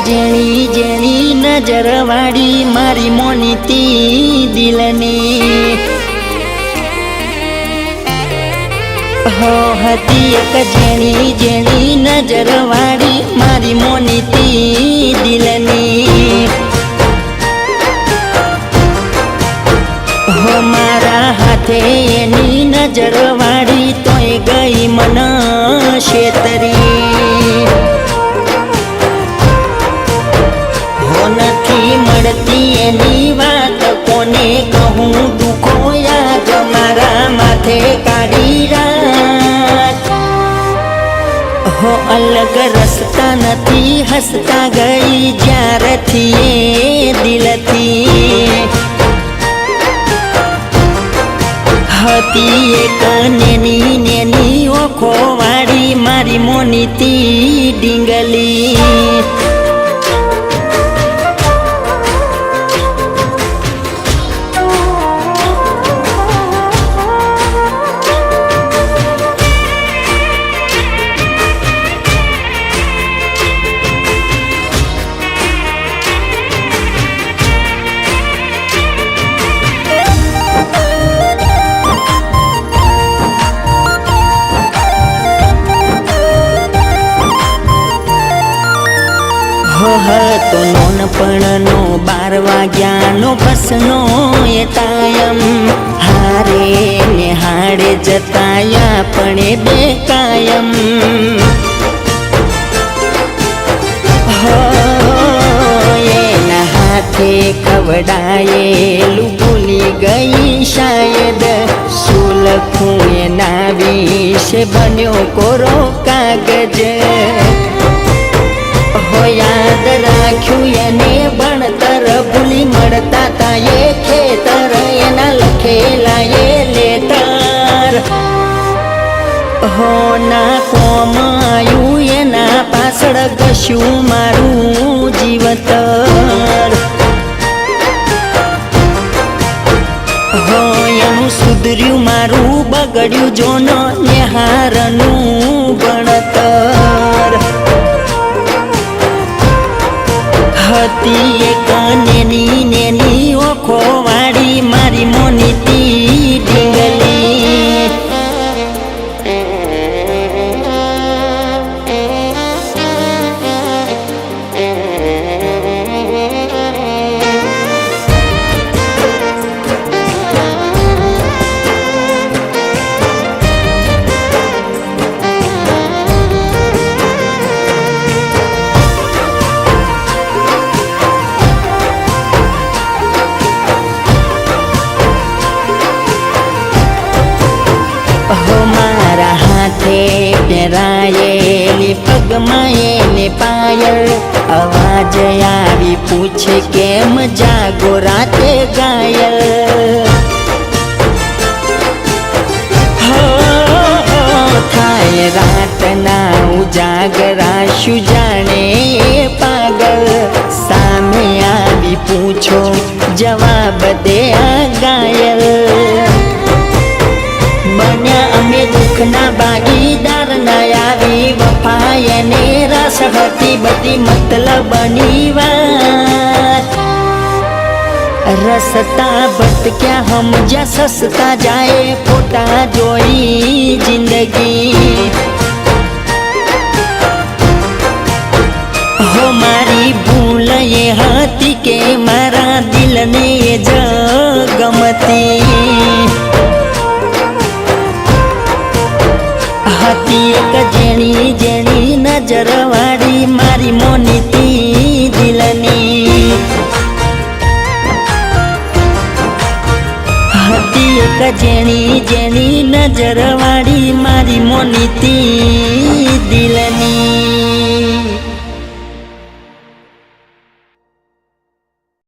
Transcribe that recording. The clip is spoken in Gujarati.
જેણી જેણી નજર વાળી મારી મોનીતી દિલની હો હતી એક જેણી જેણી નજર વાળી મારી મોનીતી દિલની હો મારા હાથે એની નજર વાળી તોય ગઈ મન શેતરી હો નથી મળતી એની વાત કોને કહું દુખો યાદ મારા માથે કાઢી રાત હો અલગ રસ્તા નથી હસતા ગઈ જ્યારથી એ દિલથી હતી એક નેની નેની ઓખો વાળી મારી મોનીતી ડીંગલી હતો નોનપણનો 12 વાગ્યાનો બસનો એ ટાયમ હારે ને હાડે જતાયા પણ બે કાયમ હો એના હાથે ખવડાયેલું ભૂલી ગઈ શાયદ શું લખું એના વિશે બન્યો કોરો કાગજ યાદ રાખ્યું એને ભણતર ભૂલી મળતા તા એ ખેતર એના લખેલા એ લેટર હો ના કોમ આવ્યું એના પાછળ કશું મારું જીવતર હો એનું સુધર્યું મારું બગડ્યું જોનો નેહારનું ભણતર હતી એક નેની નેની ઓખો વાળી મારી મોનીતી ડીંગલી પહેરાયેલી પગમાં એને પાયલ અવાજ આવી પૂછે કેમ જાગો રાતે ઘાયલ હો થાય રાતના ઉજાગરા શું જાણે એ પાગલ સામે આવી પૂછો જવાબ દે આ ઘાયલ બન્યા અમે દુઃખના ભાગીદાર ના આવી વફા એને રસ હતી બધી મતલબની વાત રસતા ભટક્યા સમજ્યા સસતા જાય ફોટા જોઈ જિંદગી હો મારી ભૂલ એ હતી કે મારા દિલને જ ગમતી હતી એક જેણી જેણી નજર વાળી મારી મોનીતી દિલની હતી એક જેણી જેણી નજર વાળી મારી મોનીતી દિલની